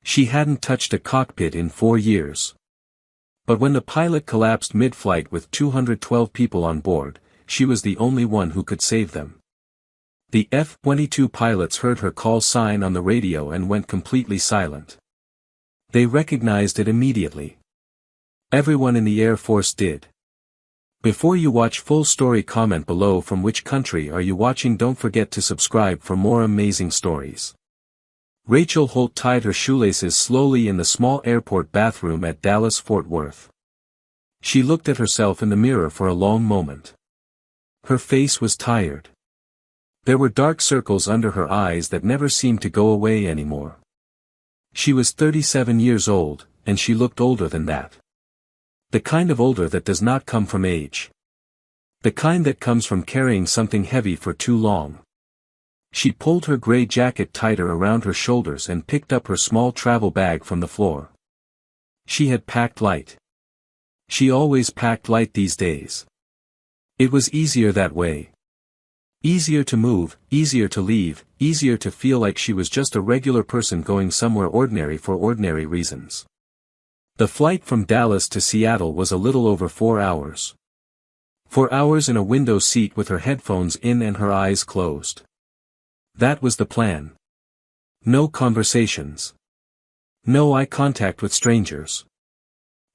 She hadn't touched a cockpit in 4 years. But when the pilot collapsed mid-flight with 212 people on board, she was the only one who could save them. The F-22 pilots heard her call sign on the radio and went completely silent. They recognized it immediately. Everyone in the Air Force did. Before you watch full story, comment below from which country are you watching. Don't forget to subscribe for more amazing stories. Rachel Holt tied her shoelaces slowly in the small airport bathroom at Dallas-Fort Worth. She looked at herself in the mirror for a long moment. Her face was tired. There were dark circles under her eyes that never seemed to go away anymore. She was 37 years old, and she looked older than that. The kind of older that does not come from age. The kind that comes from carrying something heavy for too long. She pulled her gray jacket tighter around her shoulders and picked up her small travel bag from the floor. She had packed light. She always packed light these days. It was easier that way. Easier to move, easier to leave, easier to feel like she was just a regular person going somewhere ordinary for ordinary reasons. The flight from Dallas to Seattle was a little over 4 hours. 4 hours in a window seat with her headphones in and her eyes closed. That was the plan. No conversations. No eye contact with strangers.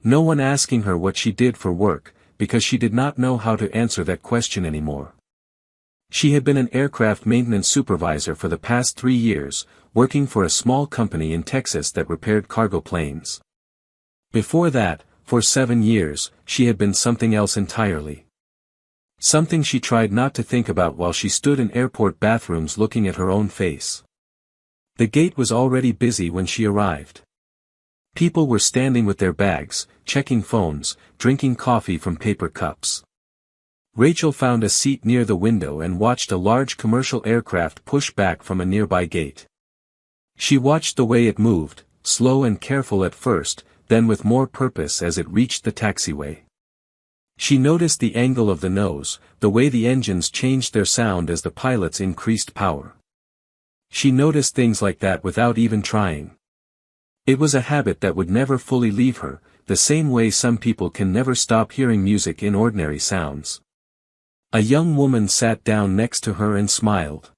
No one asking her what she did for work, because she did not know how to answer that question anymore. She had been an aircraft maintenance supervisor for the past 3 years, working for a small company in Texas that repaired cargo planes. Before that, for 7 years, she had been something else entirely. Something she tried not to think about while she stood in airport bathrooms looking at her own face. The gate was already busy when she arrived. People were standing with their bags, checking phones, drinking coffee from paper cups. Rachel found a seat near the window and watched a large commercial aircraft push back from a nearby gate. She watched the way it moved, slow and careful at first, then with more purpose as it reached the taxiway. She noticed the angle of the nose, the way the engines changed their sound as the pilots increased power. She noticed things like that without even trying. It was a habit that would never fully leave her, the same way some people can never stop hearing music in ordinary sounds. A young woman sat down next to her and smiled.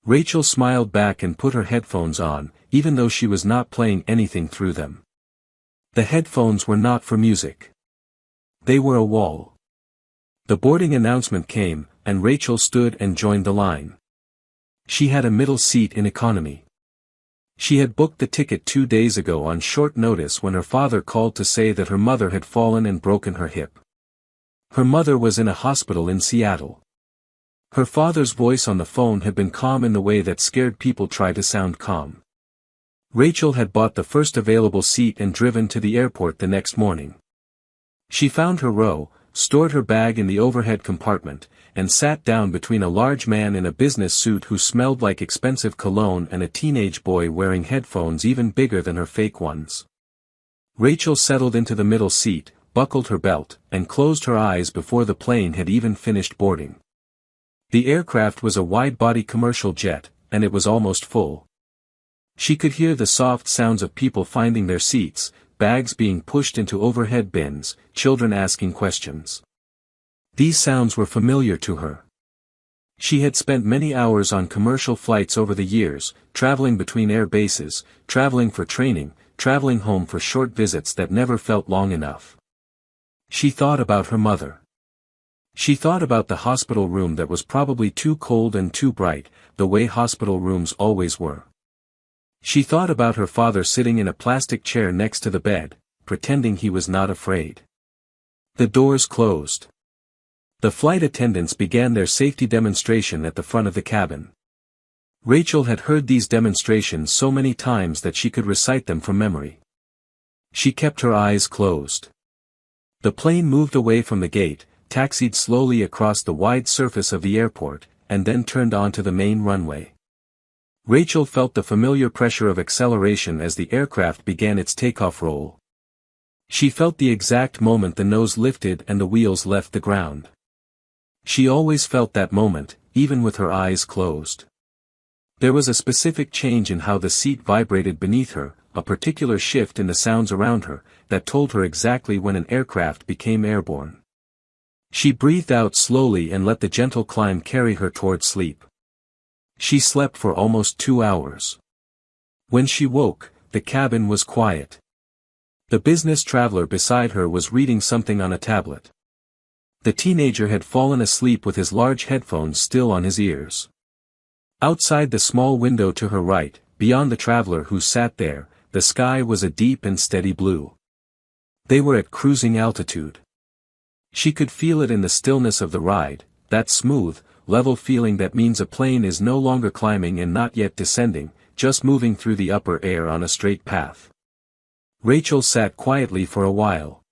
Rachel smiled back and put her headphones on, even though she was not playing anything through them. The headphones were not for music. They were a wall. The boarding announcement came, and Rachel stood and joined the line. She had a middle seat in economy. She had booked the ticket 2 days ago on short notice when her father called to say that her mother had fallen and broken her hip. Her mother was in a hospital in Seattle. Her father's voice on the phone had been calm in the way that scared people try to sound calm. Rachel had bought the first available seat and driven to the airport the next morning. She found her row, stored her bag in the overhead compartment, and sat down between a large man in a business suit who smelled like expensive cologne and a teenage boy wearing headphones even bigger than her fake ones. Rachel settled into the middle seat, buckled her belt, and closed her eyes before the plane had even finished boarding. The aircraft was a wide-body commercial jet, and it was almost full. She could hear the soft sounds of people finding their seats, bags being pushed into overhead bins, children asking questions. These sounds were familiar to her. She had spent many hours on commercial flights over the years, traveling between air bases, traveling for training, traveling home for short visits that never felt long enough. She thought about her mother. She thought about the hospital room that was probably too cold and too bright, the way hospital rooms always were. She thought about her father sitting in a plastic chair next to the bed, pretending he was not afraid. The doors closed. The flight attendants began their safety demonstration at the front of the cabin. Rachel had heard these demonstrations so many times that she could recite them from memory. She kept her eyes closed. The plane moved away from the gate, taxied slowly across the wide surface of the airport, and then turned onto the main runway. Rachel felt the familiar pressure of acceleration as the aircraft began its takeoff roll. She felt the exact moment the nose lifted and the wheels left the ground. She always felt that moment, even with her eyes closed. There was a specific change in how the seat vibrated beneath her, a particular shift in the sounds around her, that told her exactly when an aircraft became airborne. She breathed out slowly and let the gentle climb carry her toward sleep. She slept for almost 2 hours. When she woke, the cabin was quiet. The business traveler beside her was reading something on a tablet. The teenager had fallen asleep with his large headphones still on his ears. Outside the small window to her right, beyond the traveler who sat there, the sky was a deep and steady blue. They were at cruising altitude. She could feel it in the stillness of the ride, that smooth, level feeling that means a plane is no longer climbing and not yet descending, just moving through the upper air on a straight path. Rachel sat quietly for a while.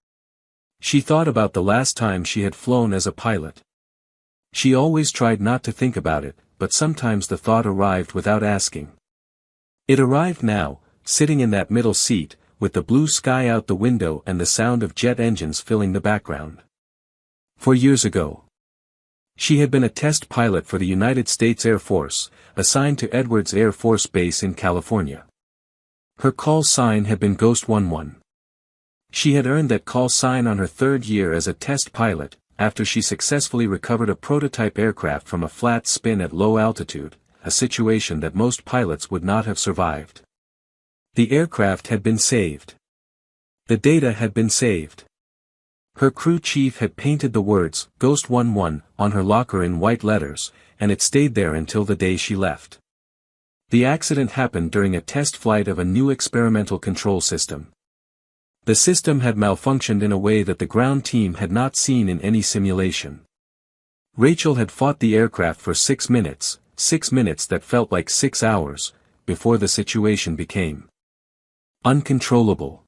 She thought about the last time she had flown as a pilot. She always tried not to think about it, but sometimes the thought arrived without asking. It arrived now, sitting in that middle seat, with the blue sky out the window and the sound of jet engines filling the background. 4 years ago. She had been a test pilot for the United States Air Force, assigned to Edwards Air Force Base in California. Her call sign had been Ghost 11. She had earned that call sign on her 3rd year as a test pilot, after she successfully recovered a prototype aircraft from a flat spin at low altitude, a situation that most pilots would not have survived. The aircraft had been saved. The data had been saved. Her crew chief had painted the words, Ghost 11, on her locker in white letters, and it stayed there until the day she left. The accident happened during a test flight of a new experimental control system. The system had malfunctioned in a way that the ground team had not seen in any simulation. Rachel had fought the aircraft for 6 minutes, 6 minutes that felt like 6 hours, before the situation became uncontrollable.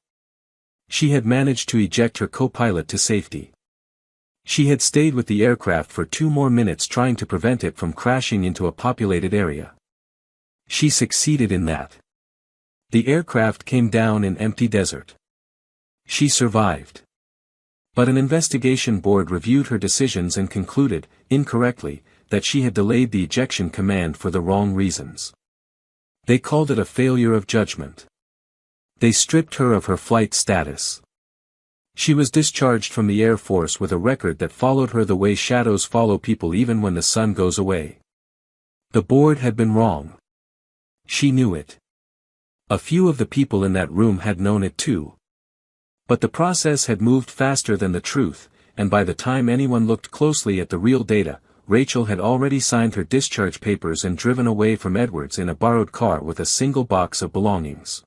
She had managed to eject her co-pilot to safety. She had stayed with the aircraft for 2 more minutes trying to prevent it from crashing into a populated area. She succeeded in that. The aircraft came down in empty desert. She survived. But an investigation board reviewed her decisions and concluded, incorrectly, that she had delayed the ejection command for the wrong reasons. They called it a failure of judgment. They stripped her of her flight status. She was discharged from the Air Force with a record that followed her the way shadows follow people even when the sun goes away. The board had been wrong. She knew it. A few of the people in that room had known it too. But the process had moved faster than the truth, and by the time anyone looked closely at the real data, Rachel had already signed her discharge papers and driven away from Edwards in a borrowed car with a single box of belongings.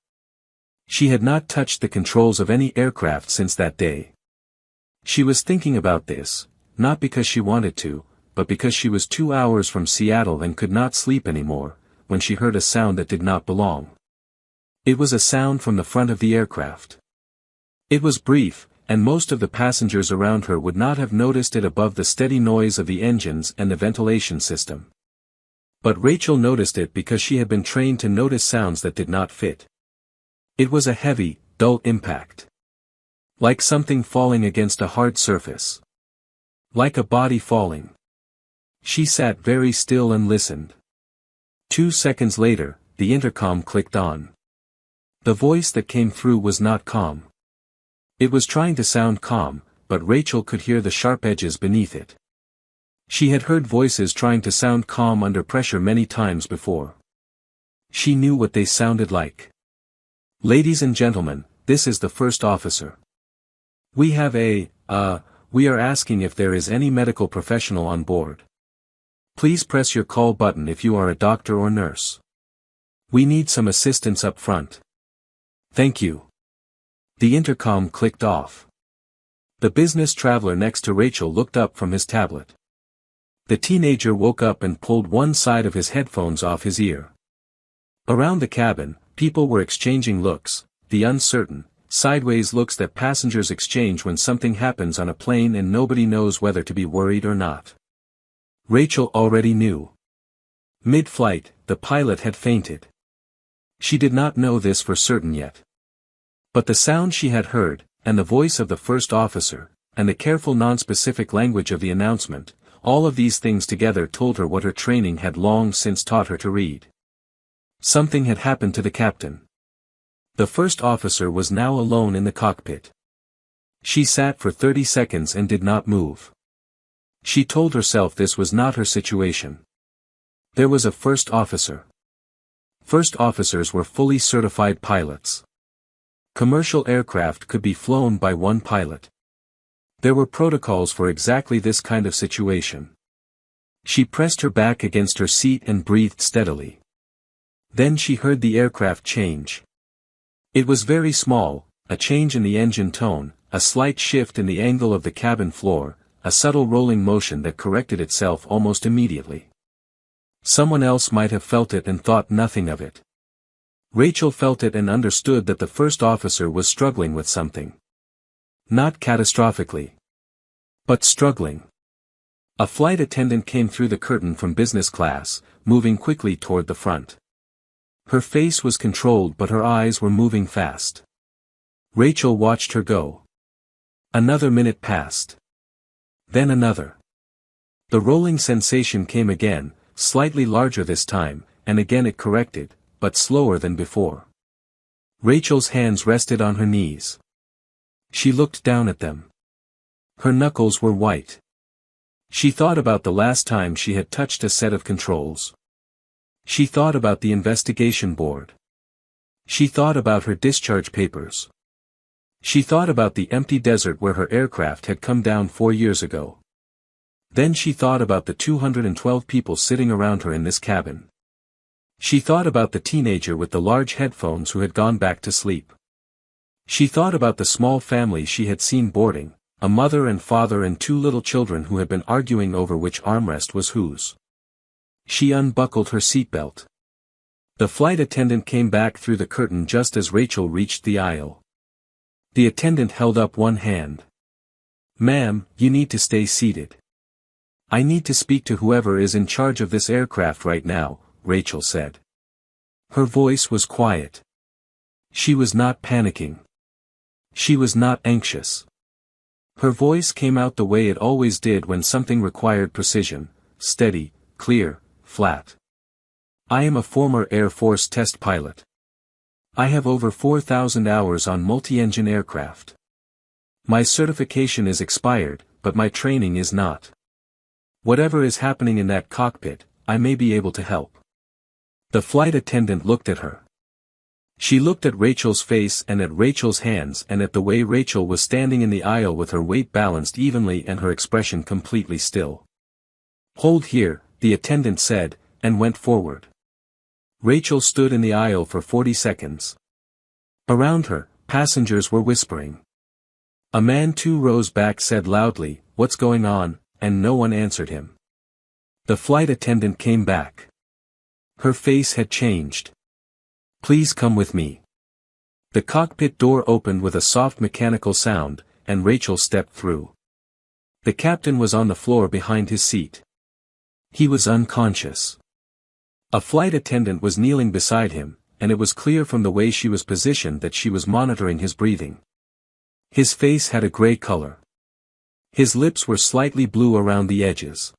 She had not touched the controls of any aircraft since that day. She was thinking about this, not because she wanted to, but because she was 2 hours from Seattle and could not sleep anymore, when she heard a sound that did not belong. It was a sound from the front of the aircraft. It was brief, and most of the passengers around her would not have noticed it above the steady noise of the engines and the ventilation system. But Rachel noticed it because she had been trained to notice sounds that did not fit. It was a heavy, dull impact. Like something falling against a hard surface. Like a body falling. She sat very still and listened. 2 seconds later, the intercom clicked on. The voice that came through was not calm. It was trying to sound calm, but Rachel could hear the sharp edges beneath it. She had heard voices trying to sound calm under pressure many times before. She knew what they sounded like. Ladies and gentlemen, this is the first officer. We have we are asking if there is any medical professional on board. Please press your call button if you are a doctor or nurse. We need some assistance up front. Thank you. The intercom clicked off. The business traveler next to Rachel looked up from his tablet. The teenager woke up and pulled one side of his headphones off his ear. Around the cabin, people were exchanging looks, the uncertain, sideways looks that passengers exchange when something happens on a plane and nobody knows whether to be worried or not. Rachel already knew. Mid-flight, the pilot had fainted. She did not know this for certain yet. But the sound she had heard, and the voice of the first officer, and the careful non-specific language of the announcement, all of these things together told her what her training had long since taught her to read. Something had happened to the captain. The first officer was now alone in the cockpit. She sat for 30 seconds and did not move. She told herself this was not her situation. There was a first officer. First officers were fully certified pilots. Commercial aircraft could be flown by one pilot. There were protocols for exactly this kind of situation. She pressed her back against her seat and breathed steadily. Then she heard the aircraft change. It was very small, a change in the engine tone, a slight shift in the angle of the cabin floor, a subtle rolling motion that corrected itself almost immediately. Someone else might have felt it and thought nothing of it. Rachel felt it and understood that the first officer was struggling with something. Not catastrophically, but struggling. A flight attendant came through the curtain from business class, moving quickly toward the front. Her face was controlled but her eyes were moving fast. Rachel watched her go. Another minute passed. Then another. The rolling sensation came again, slightly larger this time, and again it corrected, but slower than before. Rachel's hands rested on her knees. She looked down at them. Her knuckles were white. She thought about the last time she had touched a set of controls. She thought about the investigation board. She thought about her discharge papers. She thought about the empty desert where her aircraft had come down 4 years ago. Then she thought about the 212 people sitting around her in this cabin. She thought about the teenager with the large headphones who had gone back to sleep. She thought about the small family she had seen boarding, a mother and father and 2 little children who had been arguing over which armrest was whose. She unbuckled her seatbelt. The flight attendant came back through the curtain just as Rachel reached the aisle. The attendant held up one hand. "Ma'am, you need to stay seated. I need to speak to whoever is in charge of this aircraft right now," Rachel said. Her voice was quiet. She was not panicking. She was not anxious. Her voice came out the way it always did when something required precision, steady, clear, flat. "I am a former Air Force test pilot. I have over 4,000 hours on multi-engine aircraft. My certification is expired, but my training is not. Whatever is happening in that cockpit, I may be able to help." The flight attendant looked at her. She looked at Rachel's face and at Rachel's hands and at the way Rachel was standing in the aisle with her weight balanced evenly and her expression completely still. "Hold here," the attendant said, and went forward. Rachel stood in the aisle for 40 seconds. Around her, passengers were whispering. A man 2 rows back said loudly, "What's going on?" and no one answered him. The flight attendant came back. Her face had changed. "Please come with me." The cockpit door opened with a soft mechanical sound, and Rachel stepped through. The captain was on the floor behind his seat. He was unconscious. A flight attendant was kneeling beside him, and it was clear from the way she was positioned that she was monitoring his breathing. His face had a gray color. His lips were slightly blue around the edges.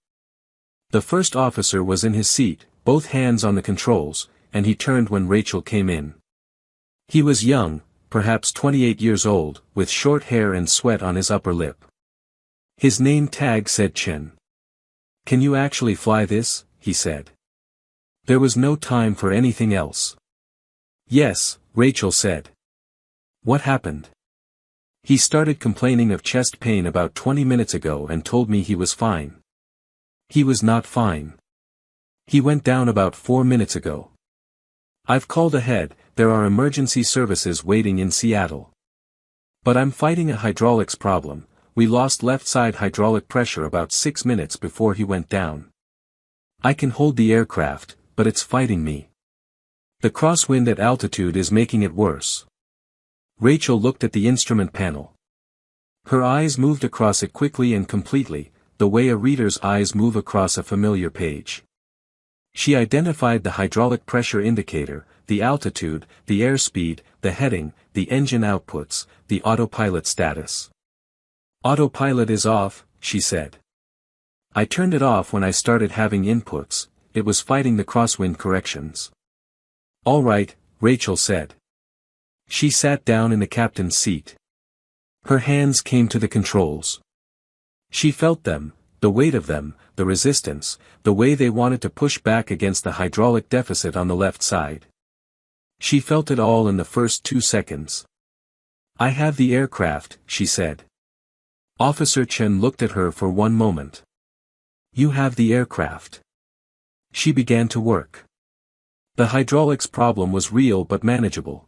The first officer was in his seat, both hands on the controls, and he turned when Rachel came in. He was young, perhaps 28 years old, with short hair and sweat on his upper lip. His name tag said Chen. "Can you actually fly this?" he said. There was no time for anything else. "Yes," Rachel said. "What happened?" "He started complaining of chest pain about 20 minutes ago and told me he was fine." "He was not fine. He went down about 4 minutes ago. I've called ahead, there are emergency services waiting in Seattle. But I'm fighting a hydraulics problem, we lost left side hydraulic pressure about 6 minutes before he went down. I can hold the aircraft, but it's fighting me. The crosswind at altitude is making it worse." Rachel looked at the instrument panel. Her eyes moved across it quickly and completely, the way a reader's eyes move across a familiar page. She identified the hydraulic pressure indicator, the altitude, the airspeed, the heading, the engine outputs, the autopilot status. "Autopilot is off," she said. "I turned it off when I started having inputs, it was fighting the crosswind corrections." "All right," Rachel said. She sat down in the captain's seat. Her hands came to the controls. She felt them, the weight of them, the resistance, the way they wanted to push back against the hydraulic deficit on the left side. She felt it all in the first 2 seconds. "I have the aircraft," she said. Officer Chen looked at her for one moment. "You have the aircraft." She began to work. The hydraulics problem was real but manageable.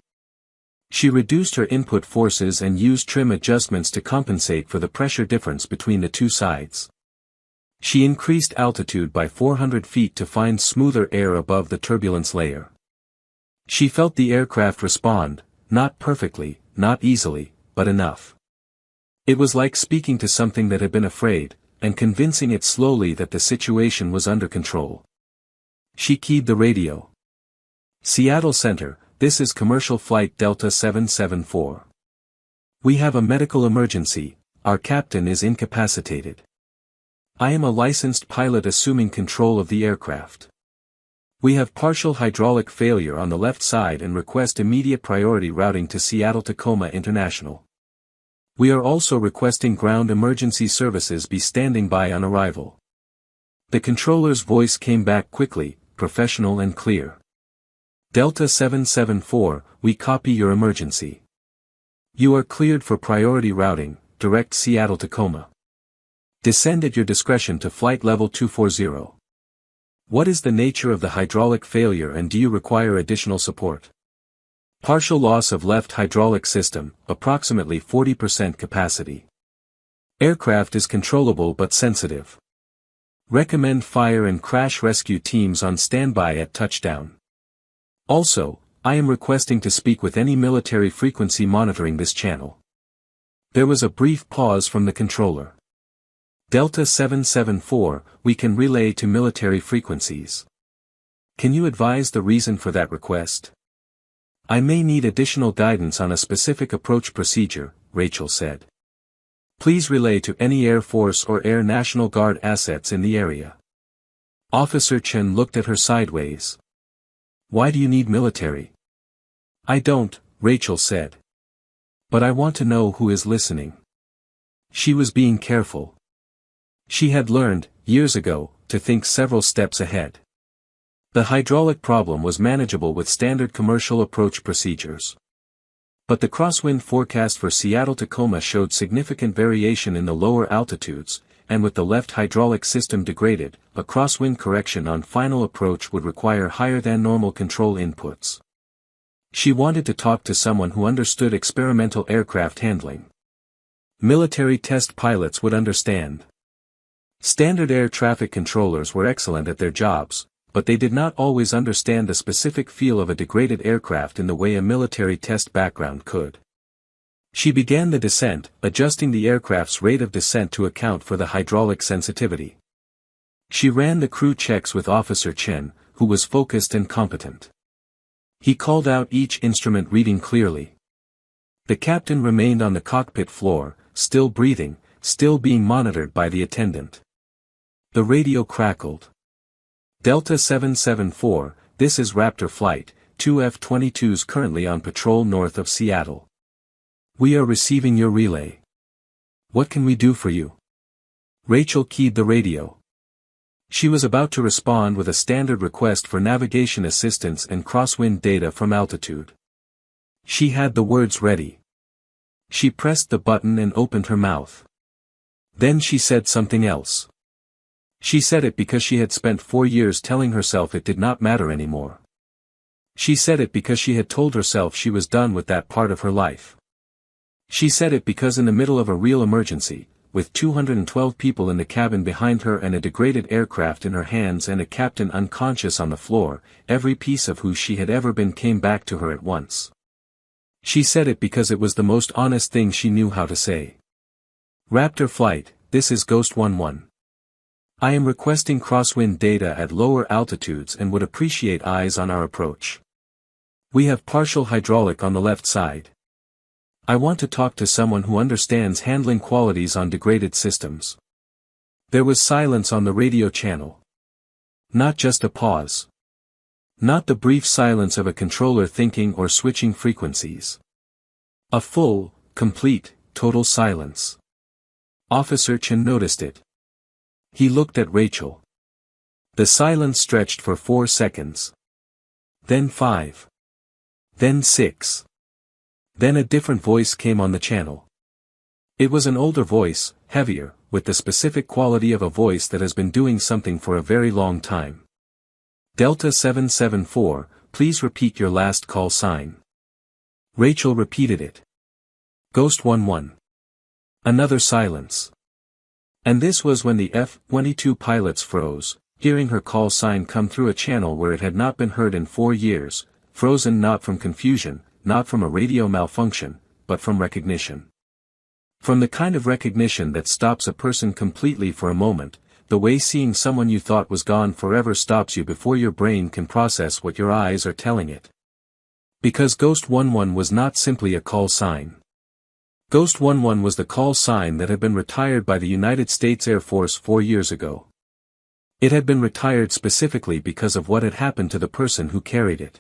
She reduced her input forces and used trim adjustments to compensate for the pressure difference between the two sides. She increased altitude by 400 feet to find smoother air above the turbulence layer. She felt the aircraft respond, not perfectly, not easily, but enough. It was like speaking to something that had been afraid, and convincing it slowly that the situation was under control. She keyed the radio. "Seattle Center, this is Commercial Flight Delta 774. We have a medical emergency, our captain is incapacitated. I am a licensed pilot assuming control of the aircraft. We have partial hydraulic failure on the left side and request immediate priority routing to Seattle-Tacoma International. We are also requesting ground emergency services be standing by on arrival." The controller's voice came back quickly, professional and clear. "Delta 774, we copy your emergency. You are cleared for priority routing, direct Seattle-Tacoma. Descend at your discretion to flight level 240. What is the nature of the hydraulic failure and do you require additional support?" "Partial loss of left hydraulic system, approximately 40% capacity. Aircraft is controllable but sensitive. Recommend fire and crash rescue teams on standby at touchdown. Also, I am requesting to speak with any military frequency monitoring this channel." There was a brief pause from the controller. "Delta 774, we can relay to military frequencies. Can you advise the reason for that request?" "I may need additional guidance on a specific approach procedure," Rachel said. "Please relay to any Air Force or Air National Guard assets in the area." Officer Chen looked at her sideways. "Why do you need military?" "I don't," Rachel said. "But I want to know who is listening." She was being careful. She had learned, years ago, to think several steps ahead. The hydraulic problem was manageable with standard commercial approach procedures. But the crosswind forecast for Seattle-Tacoma showed significant variation in the lower altitudes, and with the left hydraulic system degraded, a crosswind correction on final approach would require higher than normal control inputs. She wanted to talk to someone who understood experimental aircraft handling. Military test pilots would understand. Standard air traffic controllers were excellent at their jobs, but they did not always understand the specific feel of a degraded aircraft in the way a military test background could. She began the descent, adjusting the aircraft's rate of descent to account for the hydraulic sensitivity. She ran the crew checks with Officer Chen, who was focused and competent. He called out each instrument reading clearly. The captain remained on the cockpit floor, still breathing, still being monitored by the attendant. The radio crackled. "Delta 774, this is Raptor Flight, 2 F-22s currently on patrol north of Seattle. We are receiving your relay. What can we do for you?" Rachel keyed the radio. She was about to respond with a standard request for navigation assistance and crosswind data from altitude. She had the words ready. She pressed the button and opened her mouth. Then she said something else. She said it because she had spent 4 years telling herself it did not matter anymore. She said it because she had told herself she was done with that part of her life. She said it because in the middle of a real emergency, with 212 people in the cabin behind her and a degraded aircraft in her hands and a captain unconscious on the floor, every piece of who she had ever been came back to her at once. She said it because it was the most honest thing she knew how to say. "Raptor Flight, this is Ghost 11. I am requesting crosswind data at lower altitudes and would appreciate eyes on our approach. We have partial hydraulic on the left side. I want to talk to someone who understands handling qualities on degraded systems." There was silence on the radio channel. Not just a pause. Not the brief silence of a controller thinking or switching frequencies. A full, complete, total silence. Officer Chen noticed it. He looked at Rachel. The silence stretched for 4 seconds. Then 5. Then 6. Then a different voice came on the channel. It was an older voice, heavier, with the specific quality of a voice that has been doing something for a very long time. Delta 774, please repeat your last call sign. Rachel repeated it. Ghost 11. Another silence. And this was when the F-22 pilots froze, hearing her call sign come through a channel where it had not been heard in 4 years, frozen not from confusion, not from a radio malfunction, but from recognition. From the kind of recognition that stops a person completely for a moment, the way seeing someone you thought was gone forever stops you before your brain can process what your eyes are telling it. Because Ghost 11 was not simply a call sign. Ghost 11 was the call sign that had been retired by the United States Air Force 4 years ago. It had been retired specifically because of what had happened to the person who carried it.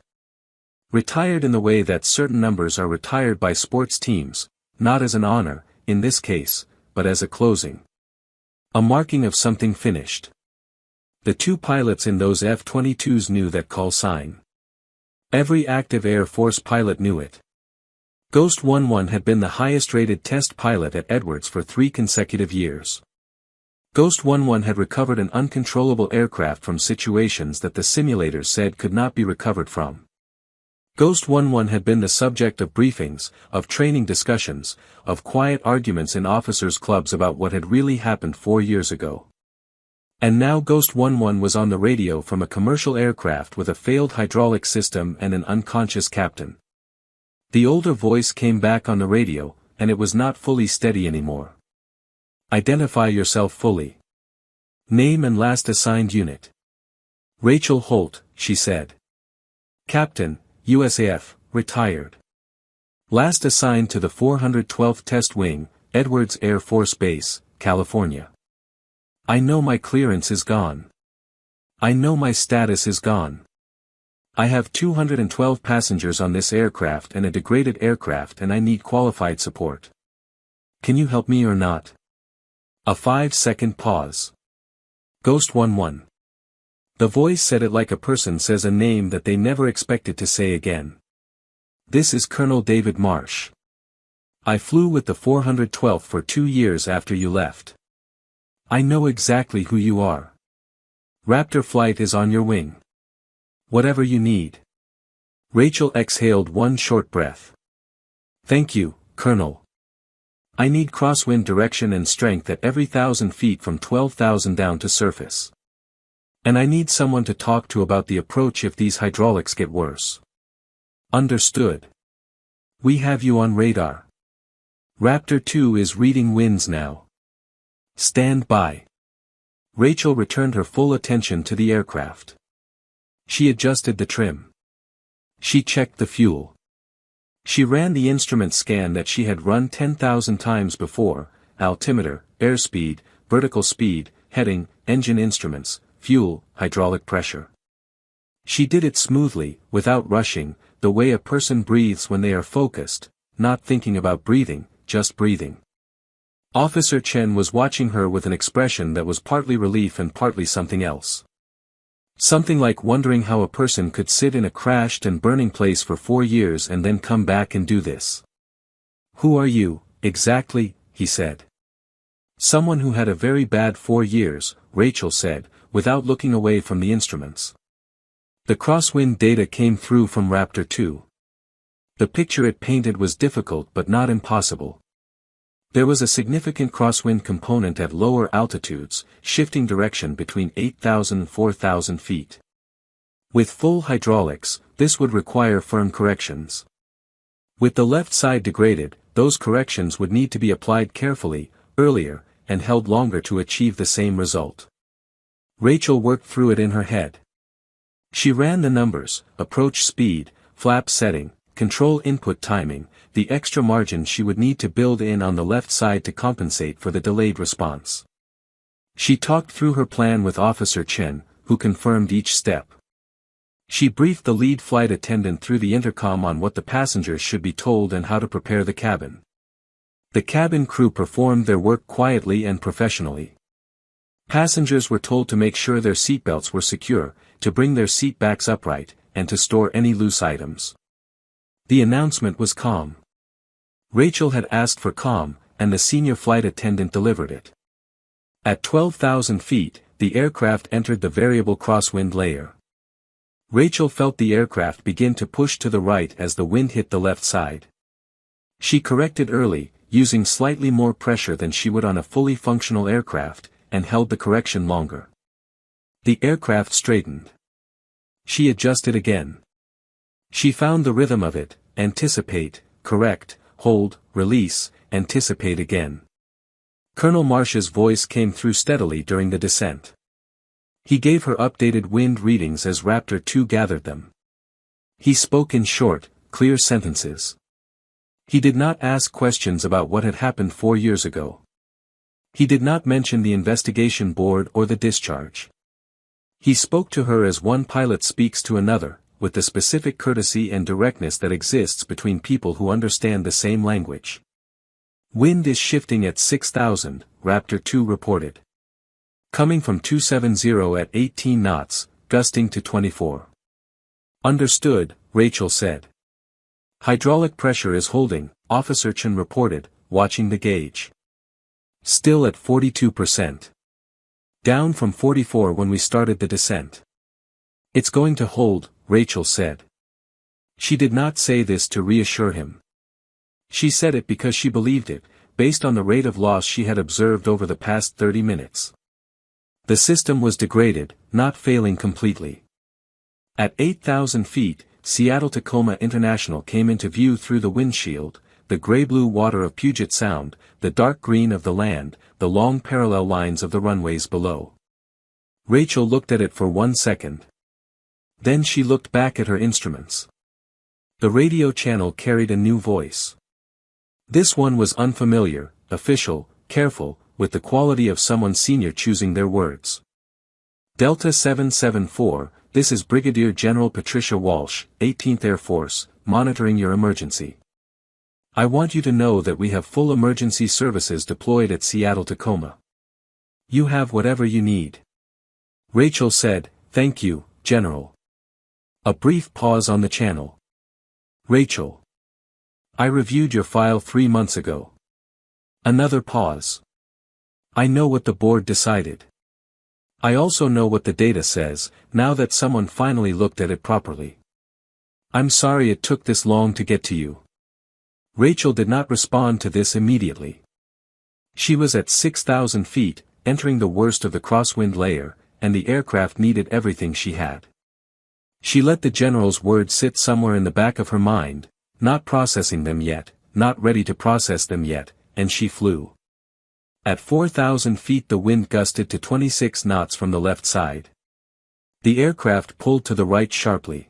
Retired in the way that certain numbers are retired by sports teams, not as an honor, in this case, but as a closing. A marking of something finished. The 2 pilots in those F-22s knew that call sign. Every active Air Force pilot knew it. Ghost 11 had been the highest-rated test pilot at Edwards for 3 consecutive years. Ghost 11 had recovered an uncontrollable aircraft from situations that the simulators said could not be recovered from. Ghost 11 had been the subject of briefings, of training discussions, of quiet arguments in officers' clubs about what had really happened 4 years ago. And now Ghost 11 was on the radio from a commercial aircraft with a failed hydraulic system and an unconscious captain. The older voice came back on the radio, and it was not fully steady anymore. Identify yourself fully. Name and last assigned unit. Rachel Holt, she said. Captain, USAF, retired. Last assigned to the 412th Test Wing, Edwards Air Force Base, California. I know my clearance is gone. I know my status is gone. I have 212 passengers on this aircraft and a degraded aircraft, and I need qualified support. Can you help me or not? A 5-second pause. Ghost 11. The voice said it like a person says a name that they never expected to say again. This is Colonel David Marsh. I flew with the 412th for 2 years after you left. I know exactly who you are. Raptor flight is on your wing. Whatever you need. Rachel exhaled one short breath. Thank you, Colonel. I need crosswind direction and strength at every 1,000 feet from 12,000 down to surface. And I need someone to talk to about the approach if these hydraulics get worse. Understood. We have you on radar. Raptor 2 is reading winds now. Stand by. Rachel returned her full attention to the aircraft. She adjusted the trim. She checked the fuel. She ran the instrument scan that she had run 10,000 times before: altimeter, airspeed, vertical speed, heading, engine instruments, fuel, hydraulic pressure. She did it smoothly, without rushing, the way a person breathes when they are focused, not thinking about breathing, just breathing. Officer Chen was watching her with an expression that was partly relief and partly something else. Something like wondering how a person could sit in a crashed and burning place for 4 years and then come back and do this. Who are you, exactly? He said. Someone who had a very bad 4 years, Rachel said, without looking away from the instruments. The crosswind data came through from Raptor 2. The picture it painted was difficult but not impossible. There was a significant crosswind component at lower altitudes, shifting direction between 8,000 and 4,000 feet. With full hydraulics, this would require firm corrections. With the left side degraded, those corrections would need to be applied carefully, earlier, and held longer to achieve the same result. Rachel worked through it in her head. She ran the numbers: approach speed, flap setting, control input timing, the extra margin she would need to build in on the left side to compensate for the delayed response. She talked through her plan with Officer Chen, who confirmed each step. She briefed the lead flight attendant through the intercom on what the passengers should be told and how to prepare the cabin. The cabin crew performed their work quietly and professionally. Passengers were told to make sure their seatbelts were secure, to bring their seat backs upright, and to store any loose items. The announcement was calm. Rachel had asked for calm, and the senior flight attendant delivered it. At 12,000 feet, the aircraft entered the variable crosswind layer. Rachel felt the aircraft begin to push to the right as the wind hit the left side. She corrected early, using slightly more pressure than she would on a fully functional aircraft, and held the correction longer. The aircraft straightened. She adjusted again. She found the rhythm of it: anticipate, correct, hold, release, anticipate again. Colonel Marsh's voice came through steadily during the descent. He gave her updated wind readings as Raptor 2 gathered them. He spoke in short, clear sentences. He did not ask questions about what had happened 4 years ago. He did not mention the investigation board or the discharge. He spoke to her as one pilot speaks to another, with the specific courtesy and directness that exists between people who understand the same language. Wind is shifting at 6,000, Raptor 2 reported. Coming from 270 at 18 knots, gusting to 24. Understood, Rachel said. Hydraulic pressure is holding, Officer Chen reported, watching the gauge. Still at 42%. Down from 44 when we started the descent. It's going to hold, Rachel said. She did not say this to reassure him. She said it because she believed it, based on the rate of loss she had observed over the past 30 minutes. The system was degraded, not failing completely. At 8,000 feet, Seattle-Tacoma International came into view through the windshield, the gray-blue water of Puget Sound, the dark green of the land, the long parallel lines of the runways below. Rachel looked at it for 1 second. Then she looked back at her instruments. The radio channel carried a new voice. This one was unfamiliar, official, careful, with the quality of someone senior choosing their words. Delta 774, this is Brigadier General Patricia Walsh, 18th Air Force, monitoring your emergency. I want you to know that we have full emergency services deployed at Seattle-Tacoma. You have whatever you need. Rachel said, "Thank you, General." A brief pause on the channel. Rachel. I reviewed your file 3 months ago. Another pause. I know what the board decided. I also know what the data says, now that someone finally looked at it properly. I'm sorry it took this long to get to you. Rachel did not respond to this immediately. She was at 6,000 feet, entering the worst of the crosswind layer, and the aircraft needed everything she had. She let the general's words sit somewhere in the back of her mind, not processing them yet, not ready to process them yet, and she flew. At 4,000 feet the wind gusted to 26 knots from the left side. The aircraft pulled to the right sharply.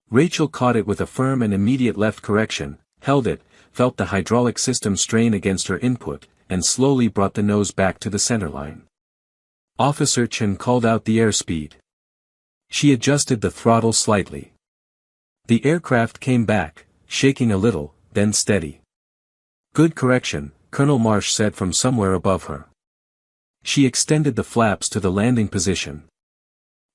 Rachel caught it with a firm and immediate left correction, held it, felt the hydraulic system strain against her input, and slowly brought the nose back to the centerline. Officer Chen called out the airspeed. She adjusted the throttle slightly. The aircraft came back, shaking a little, then steady. Good correction, Colonel Marsh said from somewhere above her. She extended the flaps to the landing position.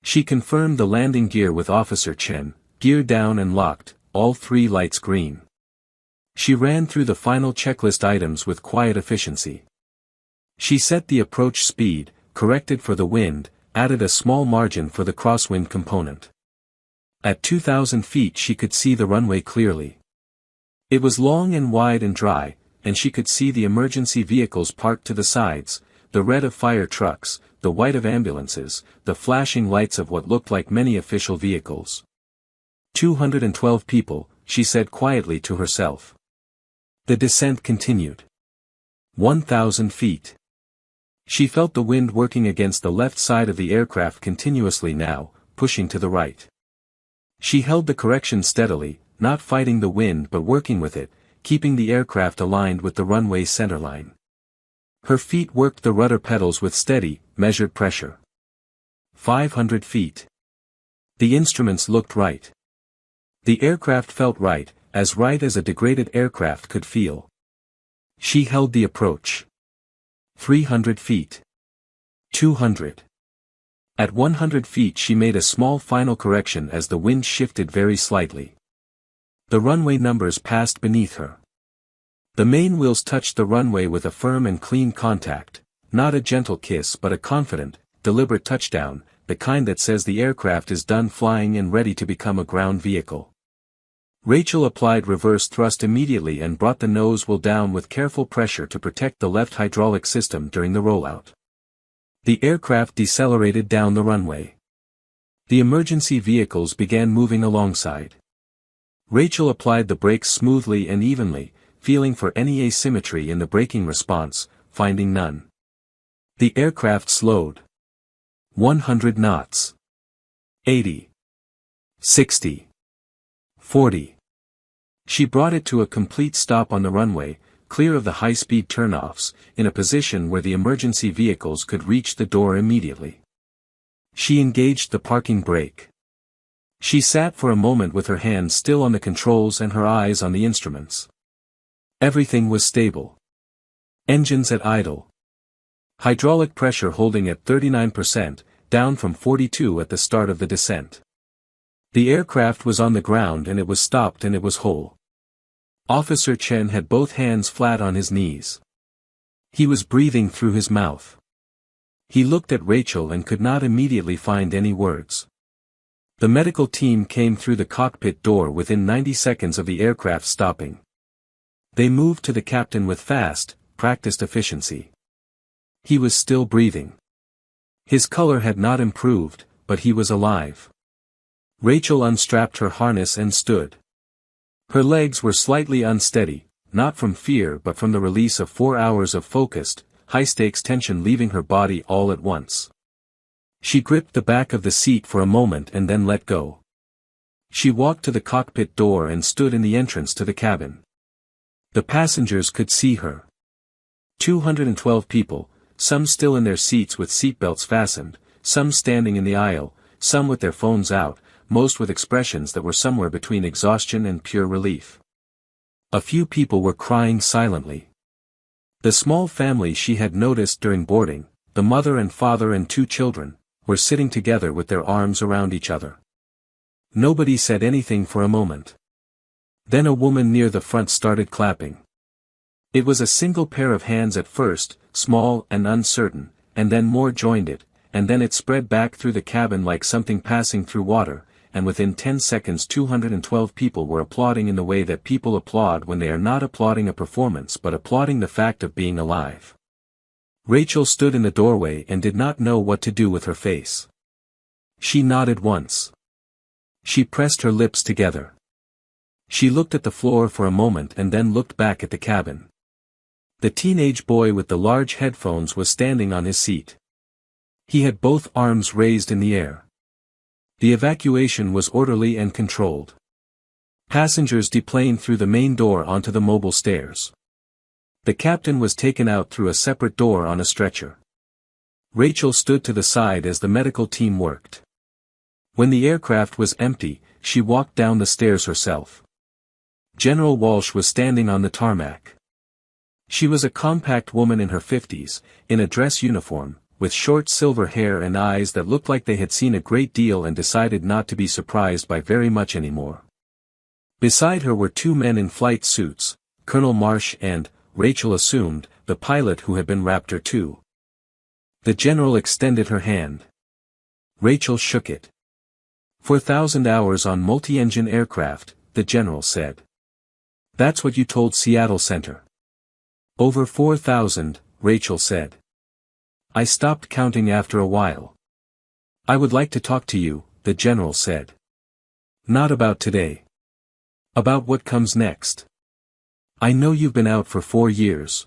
She confirmed the landing gear with Officer Chen, gear down and locked, all 3 lights green. She ran through the final checklist items with quiet efficiency. She set the approach speed, corrected for the wind, added a small margin for the crosswind component. At 2,000 feet she could see the runway clearly. It was long and wide and dry, and she could see the emergency vehicles parked to the sides, the red of fire trucks, the white of ambulances, the flashing lights of what looked like many official vehicles. 212 people, she said quietly to herself. The descent continued. 1,000 feet. She felt the wind working against the left side of the aircraft continuously now, pushing to the right. She held the correction steadily, not fighting the wind but working with it, keeping the aircraft aligned with the runway centerline. Her feet worked the rudder pedals with steady, measured pressure. 500 feet. The instruments looked right. The aircraft felt right as a degraded aircraft could feel. She held the approach. 300 feet. 200. At 100 feet she made a small final correction as the wind shifted very slightly. The runway numbers passed beneath her. The main wheels touched the runway with a firm and clean contact, not a gentle kiss but a confident, deliberate touchdown, the kind that says the aircraft is done flying and ready to become a ground vehicle. Rachel applied reverse thrust immediately and brought the nose wheel down with careful pressure to protect the left hydraulic system during the rollout. The aircraft decelerated down the runway. The emergency vehicles began moving alongside. Rachel applied the brakes smoothly and evenly, feeling for any asymmetry in the braking response, finding none. The aircraft slowed. 100 knots. 80. 60. 40. She brought it to a complete stop on the runway, clear of the high-speed turnoffs, in a position where the emergency vehicles could reach the door immediately. She engaged the parking brake. She sat for a moment with her hands still on the controls and her eyes on the instruments. Everything was stable. Engines at idle. Hydraulic pressure holding at 39%, down from 42% at the start of the descent. The aircraft was on the ground and it was stopped and it was whole. Officer Chen had both hands flat on his knees. He was breathing through his mouth. He looked at Rachel and could not immediately find any words. The medical team came through the cockpit door within 90 seconds of the aircraft stopping. They moved to the captain with fast, practiced efficiency. He was still breathing. His color had not improved, but he was alive. Rachel unstrapped her harness and stood. Her legs were slightly unsteady, not from fear but from the release of 4 hours of focused, high-stakes tension leaving her body all at once. She gripped the back of the seat for a moment and then let go. She walked to the cockpit door and stood in the entrance to the cabin. The passengers could see her. 212 people, some still in their seats with seatbelts fastened, some standing in the aisle, some with their phones out, most with expressions that were somewhere between exhaustion and pure relief. A few people were crying silently. The small family she had noticed during boarding, the mother and father and 2 children, were sitting together with their arms around each other. Nobody said anything for a moment. Then a woman near the front started clapping. It was a single pair of hands at first, small and uncertain, and then more joined it, and then it spread back through the cabin like something passing through water, and within 10 seconds 212 people were applauding in the way that people applaud when they are not applauding a performance but applauding the fact of being alive. Rachel stood in the doorway and did not know what to do with her face. She nodded once. She pressed her lips together. She looked at the floor for a moment and then looked back at the cabin. The teenage boy with the large headphones was standing on his seat. He had both arms raised in the air. The evacuation was orderly and controlled. Passengers deplaned through the main door onto the mobile stairs. The captain was taken out through a separate door on a stretcher. Rachel stood to the side as the medical team worked. When the aircraft was empty, she walked down the stairs herself. General Walsh was standing on the tarmac. She was a compact woman in her 50s, in a dress uniform, with short silver hair and eyes that looked like they had seen a great deal and decided not to be surprised by very much anymore. Beside her were 2 men in flight suits, Colonel Marsh and, Rachel assumed, the pilot who had been Raptor 2. The general extended her hand. Rachel shook it. 4,000 hours on multi-engine aircraft, the general said. That's what you told Seattle Center. Over 4,000, Rachel said. I stopped counting after a while. I would like to talk to you, the general said. Not about today. About what comes next. I know you've been out for 4 years.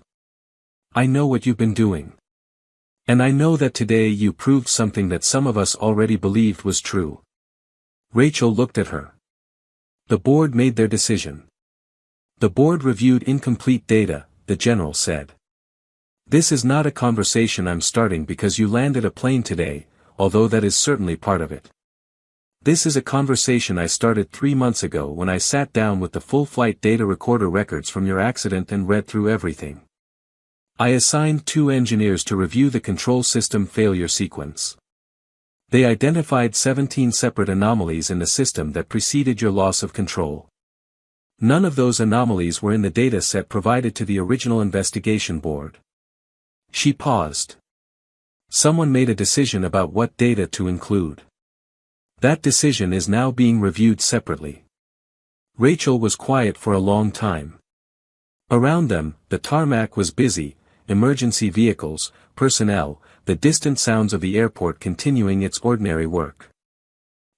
I know what you've been doing. And I know that today you proved something that some of us already believed was true. Rachel looked at her. The board made their decision. The board reviewed incomplete data, the general said. This is not a conversation I'm starting because you landed a plane today, although that is certainly part of it. This is a conversation I started 3 months ago when I sat down with the full flight data recorder records from your accident and read through everything. I assigned 2 engineers to review the control system failure sequence. They identified 17 separate anomalies in the system that preceded your loss of control. None of those anomalies were in the data set provided to the original investigation board. She paused. Someone made a decision about what data to include. That decision is now being reviewed separately. Rachel was quiet for a long time. Around them, the tarmac was busy, emergency vehicles, personnel, the distant sounds of the airport continuing its ordinary work.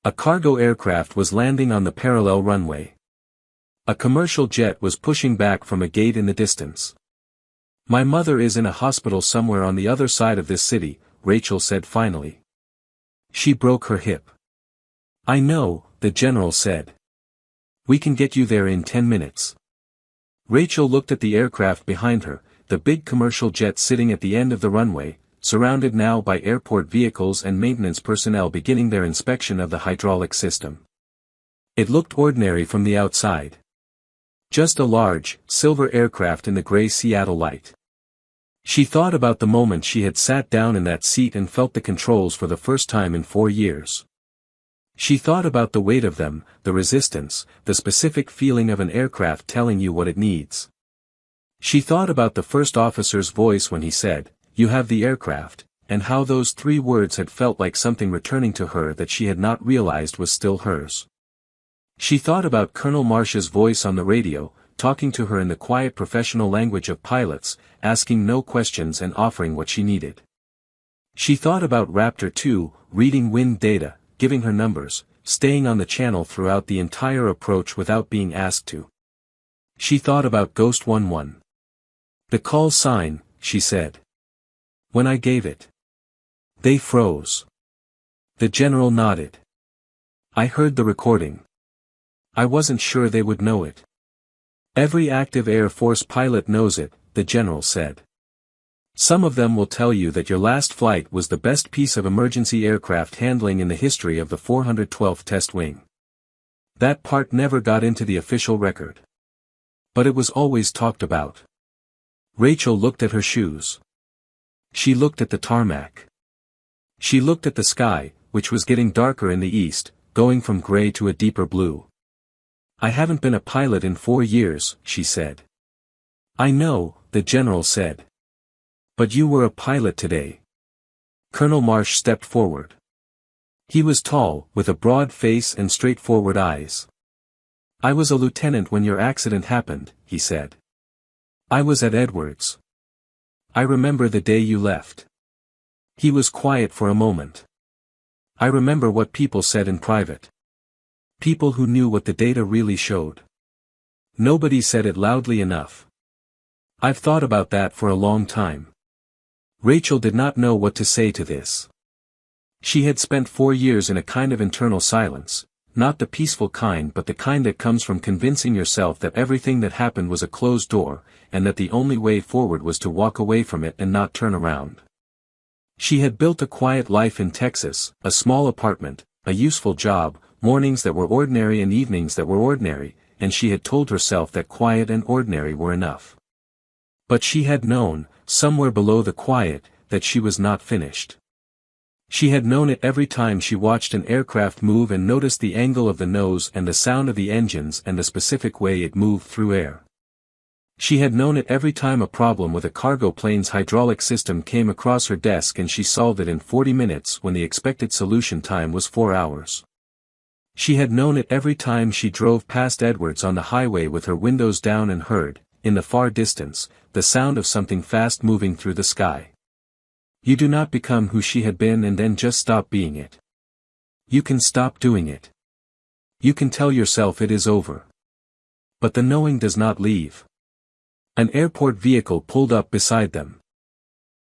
A cargo aircraft was landing on the parallel runway. A commercial jet was pushing back from a gate in the distance. My mother is in a hospital somewhere on the other side of this city, Rachel said finally. She broke her hip. I know, the general said. We can get you there in 10 minutes. Rachel looked at the aircraft behind her, the big commercial jet sitting at the end of the runway, surrounded now by airport vehicles and maintenance personnel beginning their inspection of the hydraulic system. It looked ordinary from the outside. Just a large, silver aircraft in the gray Seattle light. She thought about the moment she had sat down in that seat and felt the controls for the first time in 4 years. She thought about the weight of them, the resistance, the specific feeling of an aircraft telling you what it needs. She thought about the first officer's voice when he said, "You have the aircraft," and how those 3 words had felt like something returning to her that she had not realized was still hers. She thought about Colonel Marsh's voice on the radio, talking to her in the quiet professional language of pilots, asking no questions and offering what she needed. She thought about Raptor 2, reading wind data, giving her numbers, staying on the channel throughout the entire approach without being asked to. She thought about Ghost 11. "The call sign," she said. "When I gave it." They froze. The general nodded. "I heard the recording. I wasn't sure they would know it." "Every active Air Force pilot knows it," the general said. "Some of them will tell you that your last flight was the best piece of emergency aircraft handling in the history of the 412th Test Wing. That part never got into the official record. But it was always talked about." Rachel looked at her shoes. She looked at the tarmac. She looked at the sky, which was getting darker in the east, going from gray to a deeper blue. "I haven't been a pilot in 4 years," she said. "I know," the general said. "But you were a pilot today." Colonel Marsh stepped forward. He was tall, with a broad face and straightforward eyes. "I was a lieutenant when your accident happened," he said. "I was at Edwards. I remember the day you left." He was quiet for a moment. "I remember what people said in private. People who knew what the data really showed. Nobody said it loudly enough. I've thought about that for a long time." Rachel did not know what to say to this. She had spent 4 years in a kind of internal silence, not the peaceful kind but the kind that comes from convincing yourself that everything that happened was a closed door, and that the only way forward was to walk away from it and not turn around. She had built a quiet life in Texas, a small apartment, a useful job, mornings that were ordinary and evenings that were ordinary, and she had told herself that quiet and ordinary were enough. But she had known, somewhere below the quiet, that she was not finished. She had known it every time she watched an aircraft move and noticed the angle of the nose and the sound of the engines and the specific way it moved through air. She had known it every time a problem with a cargo plane's hydraulic system came across her desk and she solved it in 40 minutes when the expected solution time was 4 hours. She had known it every time she drove past Edwards on the highway with her windows down and heard, in the far distance, the sound of something fast moving through the sky. You do not become who she had been and then just stop being it. You can stop doing it. You can tell yourself it is over. But the knowing does not leave. An airport vehicle pulled up beside them.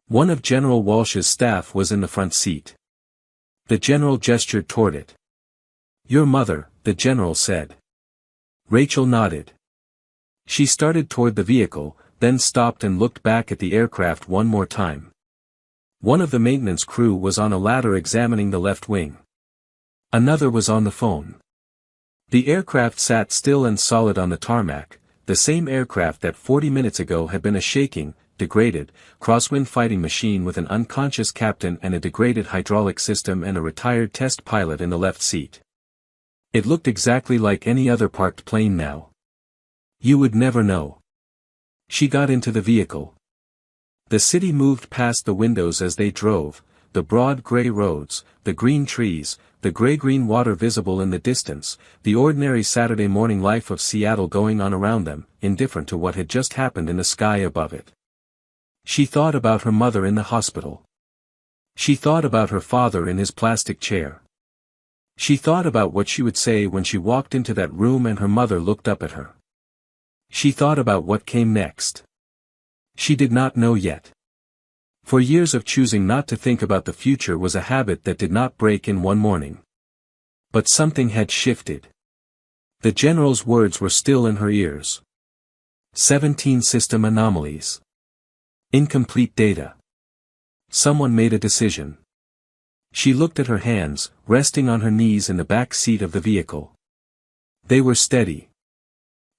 One of General Walsh's staff was in the front seat. The general gestured toward it. "Your mother," the general said. Rachel nodded. She started toward the vehicle, then stopped and looked back at the aircraft one more time. One of the maintenance crew was on a ladder examining the left wing. Another was on the phone. The aircraft sat still and solid on the tarmac, the same aircraft that 40 minutes ago had been a shaking, degraded, crosswind fighting machine with an unconscious captain and a degraded hydraulic system and a retired test pilot in the left seat. It looked exactly like any other parked plane now. You would never know. She got into the vehicle. The city moved past the windows as they drove, the broad gray roads, the green trees, the gray-green water visible in the distance, the ordinary Saturday morning life of Seattle going on around them, indifferent to what had just happened in the sky above it. She thought about her mother in the hospital. She thought about her father in his plastic chair. She thought about what she would say when she walked into that room and her mother looked up at her. She thought about what came next. She did not know yet. For years of choosing not to think about the future was a habit that did not break in one morning. But something had shifted. The general's words were still in her ears. 17 system anomalies. Incomplete data. Someone made a decision. She looked at her hands, resting on her knees in the back seat of the vehicle. They were steady.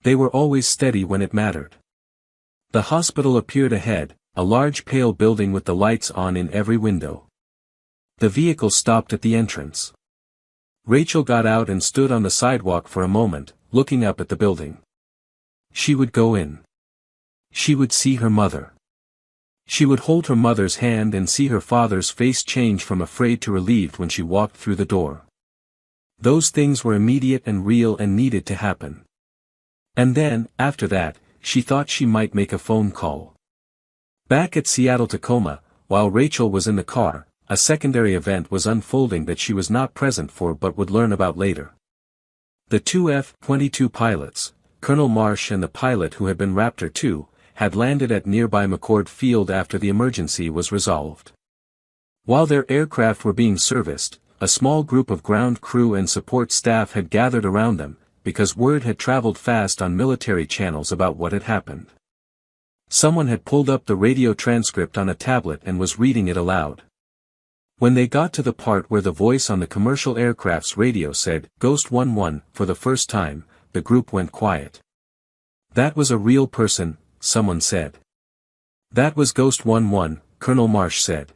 They were always steady when it mattered. The hospital appeared ahead, a large pale building with the lights on in every window. The vehicle stopped at the entrance. Rachel got out and stood on the sidewalk for a moment, looking up at the building. She would go in. She would see her mother. She would hold her mother's hand and see her father's face change from afraid to relieved when she walked through the door. Those things were immediate and real and needed to happen. And then, after that, she thought she might make a phone call. Back at Seattle-Tacoma, while Rachel was in the car, a secondary event was unfolding that she was not present for but would learn about later. The two F-22 pilots, Colonel Marsh and the pilot who had been Raptor 2, had landed at nearby McCord Field after the emergency was resolved. While their aircraft were being serviced, a small group of ground crew and support staff had gathered around them, because word had traveled fast on military channels about what had happened. Someone had pulled up the radio transcript on a tablet and was reading it aloud. When they got to the part where the voice on the commercial aircraft's radio said, "Ghost 11, for the first time, the group went quiet. That was a real person, someone said. That was Ghost 11, Colonel Marsh said.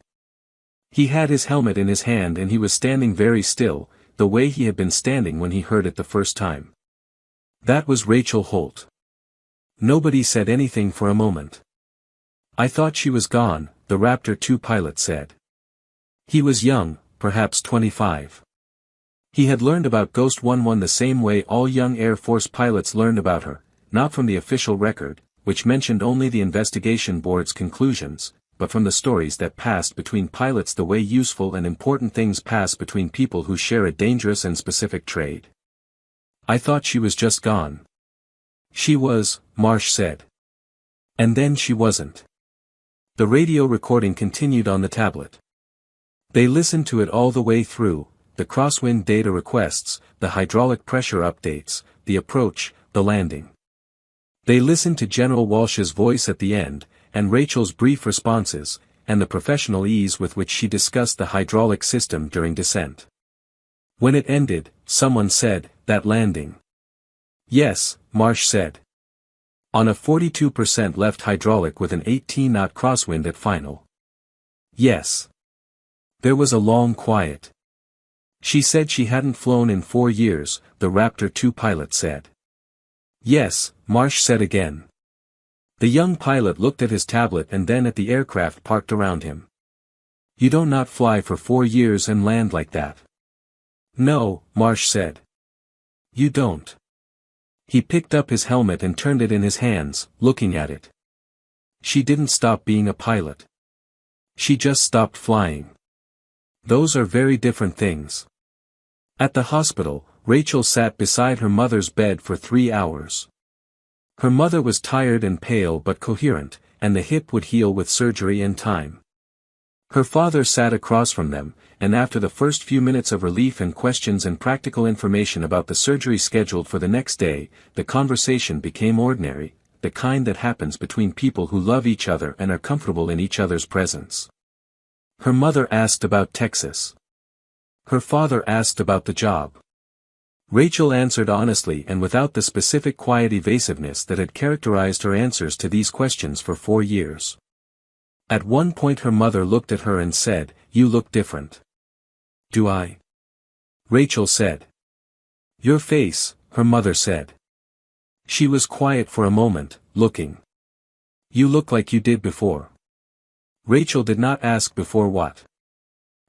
He had his helmet in his hand and he was standing very still, the way he had been standing when he heard it the first time. That was Rachel Holt. Nobody said anything for a moment. I thought she was gone, the Raptor 2 pilot said. He was young, perhaps 25. He had learned about Ghost 11 the same way all young Air Force pilots learned about her, not from the official record, which mentioned only the investigation board's conclusions, but from the stories that passed between pilots the way useful and important things pass between people who share a dangerous and specific trade. I thought she was just gone. She was, Marsh said. And then she wasn't. The radio recording continued on the tablet. They listened to it all the way through, the crosswind data requests, the hydraulic pressure updates, the approach, the landing. They listened to General Walsh's voice at the end, and Rachel's brief responses, and the professional ease with which she discussed the hydraulic system during descent. When it ended, someone said, "That landing." Yes, Marsh said. On a 42% left hydraulic with an 18-knot crosswind at final. Yes. There was a long quiet. She said she hadn't flown in 4 years, the Raptor 2 pilot said. Yes, Marsh said again. The young pilot looked at his tablet and then at the aircraft parked around him. You don't not fly for 4 years and land like that. No, Marsh said. You don't. He picked up his helmet and turned it in his hands, looking at it. She didn't stop being a pilot. She just stopped flying. Those are very different things. At the hospital, Rachel sat beside her mother's bed for 3 hours. Her mother was tired and pale but coherent, and the hip would heal with surgery and time. Her father sat across from them, and after the first few minutes of relief and questions and practical information about the surgery scheduled for the next day, the conversation became ordinary, the kind that happens between people who love each other and are comfortable in each other's presence. Her mother asked about Texas. Her father asked about the job. Rachel answered honestly and without the specific quiet evasiveness that had characterized her answers to these questions for 4 years. At one point her mother looked at her and said, "You look different." "Do I?" Rachel said. "Your face," her mother said. She was quiet for a moment, looking. "You look like you did before." Rachel did not ask before what.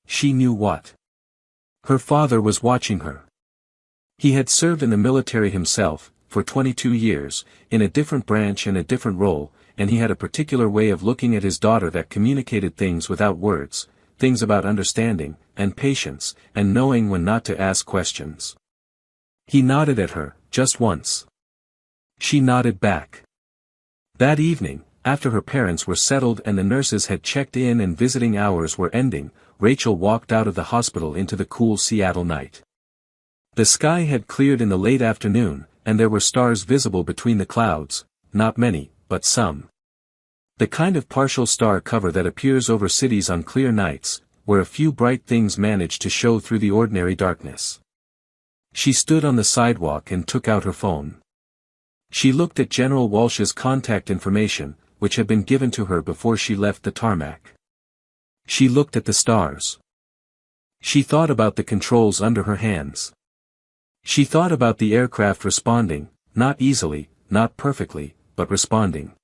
She knew what. Her father was watching her. He had served in the military himself, for 22 years, in a different branch and a different role, and he had a particular way of looking at his daughter that communicated things without words, things about understanding, and patience, and knowing when not to ask questions. He nodded at her, just once. She nodded back. That evening, after her parents were settled and the nurses had checked in and visiting hours were ending, Rachel walked out of the hospital into the cool Seattle night. The sky had cleared in the late afternoon, and there were stars visible between the clouds, not many, but some. The kind of partial star cover that appears over cities on clear nights, where a few bright things manage to show through the ordinary darkness. She stood on the sidewalk and took out her phone. She looked at General Walsh's contact information, which had been given to her before she left the tarmac. She looked at the stars. She thought about the controls under her hands. She thought about the aircraft responding, not easily, not perfectly, but responding.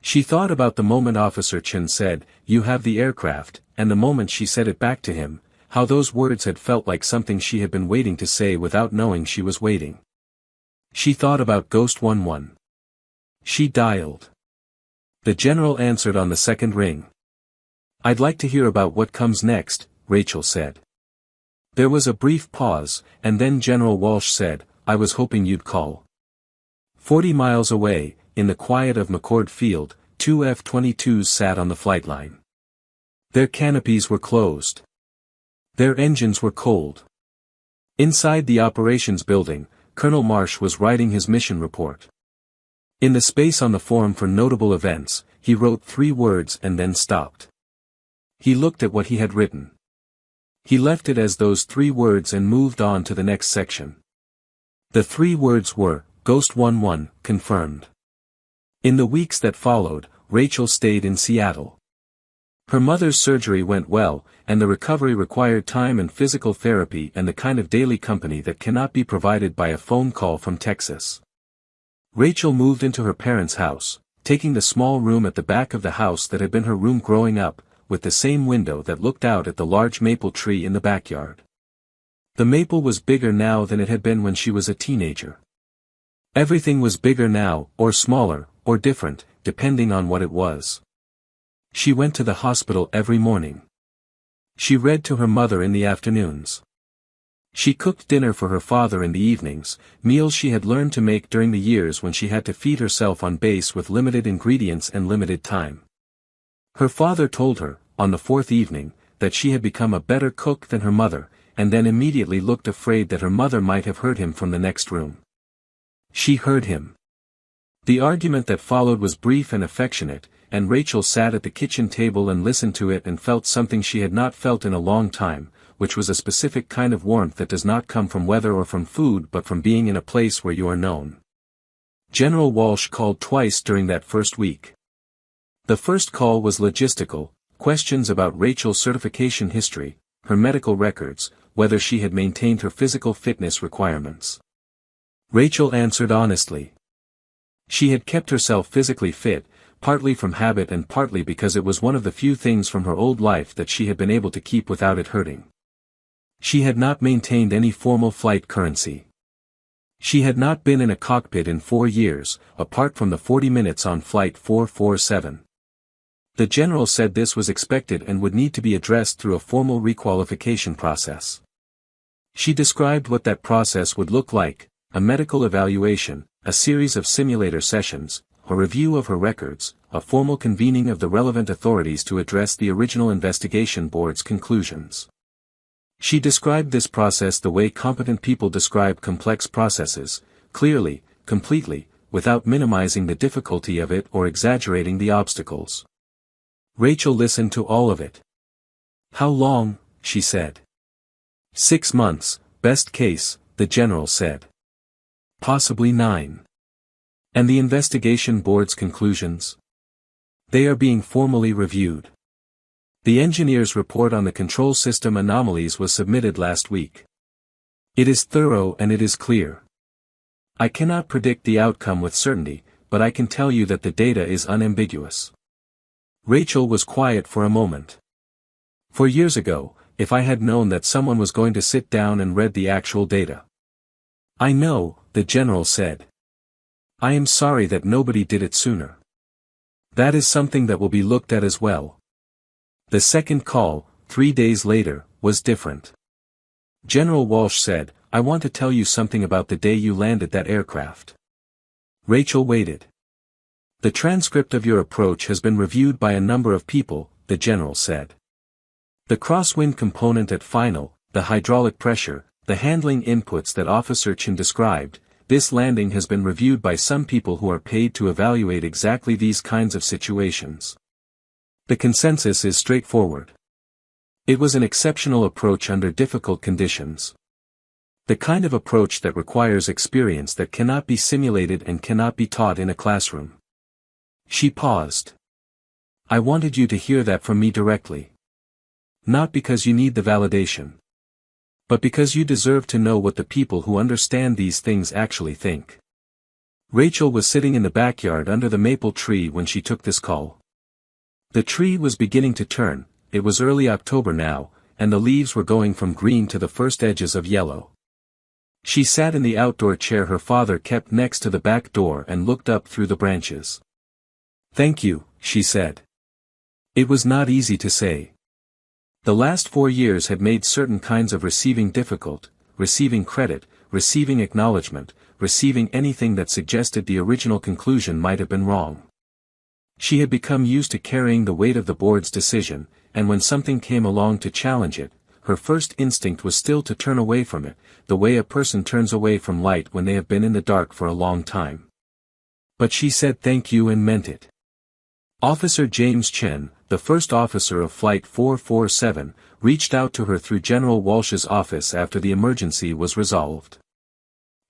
She thought about the moment Officer Chen said, "You have the aircraft," and the moment she said it back to him, how those words had felt like something she had been waiting to say without knowing she was waiting. She thought about Ghost 11. She dialed. The general answered on the second ring. "I'd like to hear about what comes next," Rachel said. There was a brief pause, and then General Walsh said, "I was hoping you'd call." 40 miles away, in the quiet of McCord Field, 2 F-22s sat on the flight line. Their canopies were closed. Their engines were cold. Inside the operations building, Colonel Marsh was writing his mission report. In the space on the form for notable events, he wrote 3 words and then stopped. He looked at what he had written. He left it as those 3 words and moved on to the next section. The 3 words were, Ghost 11, confirmed. In the weeks that followed, Rachel stayed in Seattle. Her mother's surgery went well, and the recovery required time and physical therapy and the kind of daily company that cannot be provided by a phone call from Texas. Rachel moved into her parents' house, taking the small room at the back of the house that had been her room growing up, with the same window that looked out at the large maple tree in the backyard. The maple was bigger now than it had been when she was a teenager. Everything was bigger now, or smaller, or different, depending on what it was. She went to the hospital every morning. She read to her mother in the afternoons. She cooked dinner for her father in the evenings, meals she had learned to make during the years when she had to feed herself on base with limited ingredients and limited time. Her father told her, on the 4th evening, that she had become a better cook than her mother, and then immediately looked afraid that her mother might have heard him from the next room. She heard him. The argument that followed was brief and affectionate, and Rachel sat at the kitchen table and listened to it and felt something she had not felt in a long time, which was a specific kind of warmth that does not come from weather or from food but from being in a place where you are known. General Walsh called twice during that first week. The first call was logistical, questions about Rachel's certification history, her medical records, whether she had maintained her physical fitness requirements. Rachel answered honestly. She had kept herself physically fit, partly from habit and partly because it was one of the few things from her old life that she had been able to keep without it hurting. She had not maintained any formal flight currency. She had not been in a cockpit in 4 years, apart from the 40 minutes on Flight 447. The general said this was expected and would need to be addressed through a formal requalification process. She described what that process would look like: a medical evaluation, a series of simulator sessions, a review of her records, a formal convening of the relevant authorities to address the original investigation board's conclusions. She described this process the way competent people describe complex processes, clearly, completely, without minimizing the difficulty of it or exaggerating the obstacles. Rachel listened to all of it. "How long?" she said. 6 months, best case, the general said. Possibly 9. And the investigation board's conclusions? They are being formally reviewed. The engineer's report on the control system anomalies was submitted last week. It is thorough and it is clear. I cannot predict the outcome with certainty, but I can tell you that the data is unambiguous. Rachel was quiet for a moment. For years ago, if I had known that someone was going to sit down and read the actual data. I know, the general said. I am sorry that nobody did it sooner. That is something that will be looked at as well. The second call, 3 days later, was different. General Walsh said, I want to tell you something about the day you landed that aircraft. Rachel waited. The transcript of your approach has been reviewed by a number of people, the general said. The crosswind component at final, the hydraulic pressure, the handling inputs that Officer Chin described, this landing has been reviewed by some people who are paid to evaluate exactly these kinds of situations. The consensus is straightforward. It was an exceptional approach under difficult conditions. The kind of approach that requires experience that cannot be simulated and cannot be taught in a classroom. She paused. I wanted you to hear that from me directly. Not because you need the validation. But because you deserve to know what the people who understand these things actually think. Rachel was sitting in the backyard under the maple tree when she took this call. The tree was beginning to turn, it was early October now, and the leaves were going from green to the first edges of yellow. She sat in the outdoor chair her father kept next to the back door and looked up through the branches. Thank you, she said. It was not easy to say. The last 4 years had made certain kinds of receiving difficult, receiving credit, receiving acknowledgement, receiving anything that suggested the original conclusion might have been wrong. She had become used to carrying the weight of the board's decision, and when something came along to challenge it, her first instinct was still to turn away from it, the way a person turns away from light when they have been in the dark for a long time. But she said thank you and meant it. Officer James Chen, the first officer of Flight 447, reached out to her through General Walsh's office after the emergency was resolved.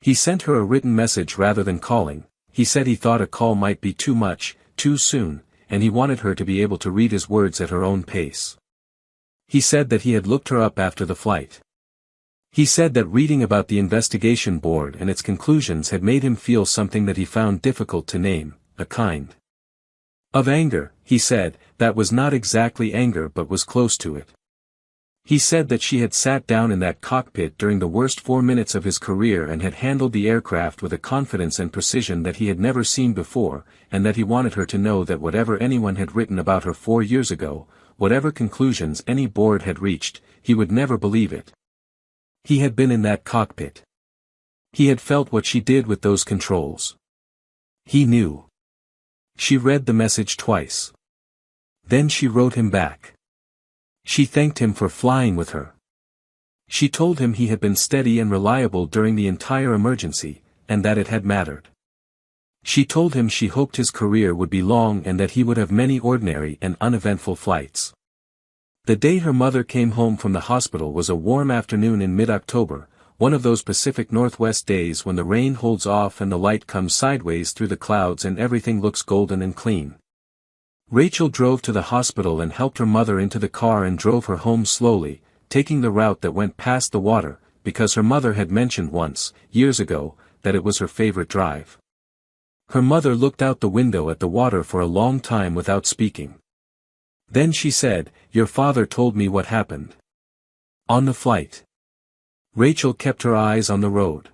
He sent her a written message rather than calling. He said he thought a call might be too much, too soon, and he wanted her to be able to read his words at her own pace. He said that he had looked her up after the flight. He said that reading about the investigation board and its conclusions had made him feel something that he found difficult to name, a kind of anger, he said, that was not exactly anger but was close to it. He said that she had sat down in that cockpit during the worst 4 minutes of his career and had handled the aircraft with a confidence and precision that he had never seen before, and that he wanted her to know that whatever anyone had written about her 4 years ago, whatever conclusions any board had reached, he would never believe it. He had been in that cockpit. He had felt what she did with those controls. He knew. She read the message twice. Then she wrote him back. She thanked him for flying with her. She told him he had been steady and reliable during the entire emergency, and that it had mattered. She told him she hoped his career would be long and that he would have many ordinary and uneventful flights. The day her mother came home from the hospital was a warm afternoon in mid-October, one of those Pacific Northwest days when the rain holds off and the light comes sideways through the clouds and everything looks golden and clean. Rachel drove to the hospital and helped her mother into the car and drove her home slowly, taking the route that went past the water, because her mother had mentioned once, years ago, that it was her favorite drive. Her mother looked out the window at the water for a long time without speaking. Then she said, "Your father told me what happened on the flight." Rachel kept her eyes on the road.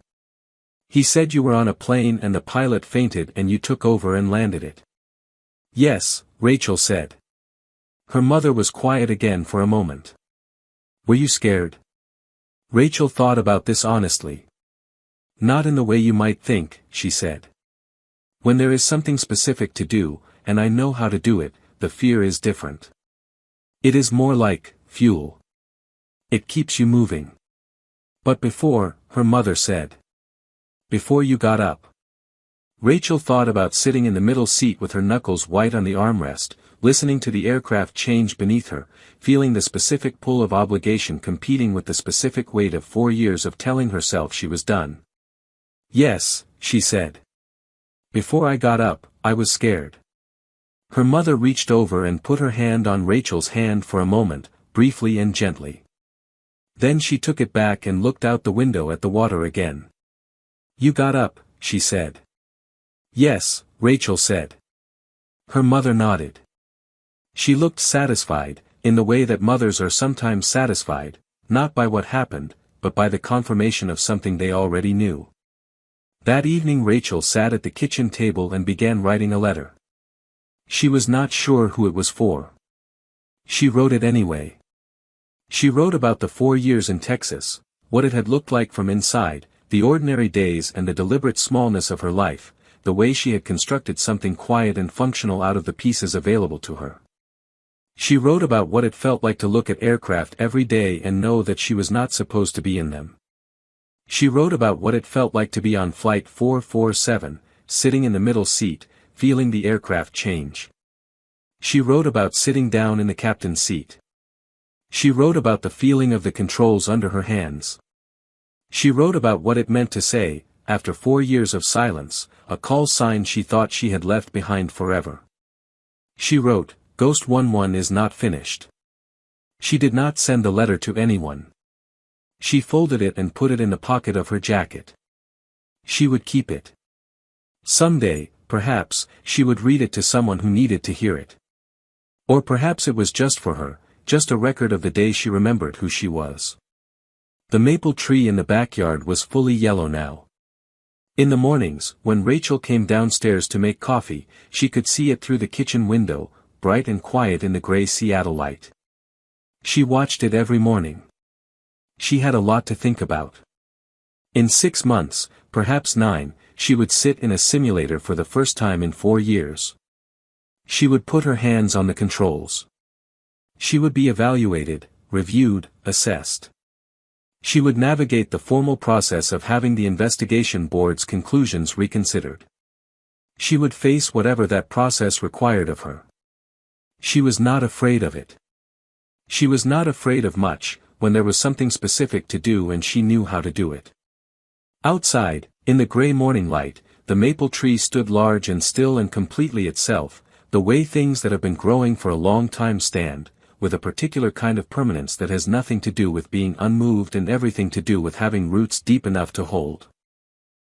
"He said you were on a plane and the pilot fainted and you took over and landed it." "Yes," Rachel said. Her mother was quiet again for a moment. "Were you scared?" Rachel thought about this honestly. "Not in the way you might think," she said. "When there is something specific to do, and I know how to do it, the fear is different. It is more like fuel. It keeps you moving." "But before," her mother said. "Before you got up." Rachel thought about sitting in the middle seat with her knuckles white on the armrest, listening to the aircraft change beneath her, feeling the specific pull of obligation competing with the specific weight of 4 years of telling herself she was done. "Yes," she said. "Before I got up, I was scared." Her mother reached over and put her hand on Rachel's hand for a moment, briefly and gently. Then she took it back and looked out the window at the water again. "You got up," she said. "Yes," Rachel said. Her mother nodded. She looked satisfied, in the way that mothers are sometimes satisfied, not by what happened, but by the confirmation of something they already knew. That evening Rachel sat at the kitchen table and began writing a letter. She was not sure who it was for. She wrote it anyway. She wrote about the 4 years in Texas, what it had looked like from inside, the ordinary days and the deliberate smallness of her life, the way she had constructed something quiet and functional out of the pieces available to her. She wrote about what it felt like to look at aircraft every day and know that she was not supposed to be in them. She wrote about what it felt like to be on Flight 447, sitting in the middle seat, feeling the aircraft change. She wrote about sitting down in the captain's seat. She wrote about the feeling of the controls under her hands. She wrote about what it meant to say, after 4 years of silence, a call sign she thought she had left behind forever. She wrote, "Ghost 11 is not finished." She did not send the letter to anyone. She folded it and put it in the pocket of her jacket. She would keep it. Someday, perhaps, she would read it to someone who needed to hear it. Or perhaps it was just for her, just a record of the day she remembered who she was. The maple tree in the backyard was fully yellow now. In the mornings, when Rachel came downstairs to make coffee, she could see it through the kitchen window, bright and quiet in the gray Seattle light. She watched it every morning. She had a lot to think about. In 6 months, perhaps 9, she would sit in a simulator for the first time in 4 years. She would put her hands on the controls. She would be evaluated, reviewed, assessed. She would navigate the formal process of having the investigation board's conclusions reconsidered. She would face whatever that process required of her. She was not afraid of it. She was not afraid of much, when there was something specific to do and she knew how to do it. Outside, in the gray morning light, the maple tree stood large and still and completely itself, the way things that have been growing for a long time stand, with a particular kind of permanence that has nothing to do with being unmoved and everything to do with having roots deep enough to hold.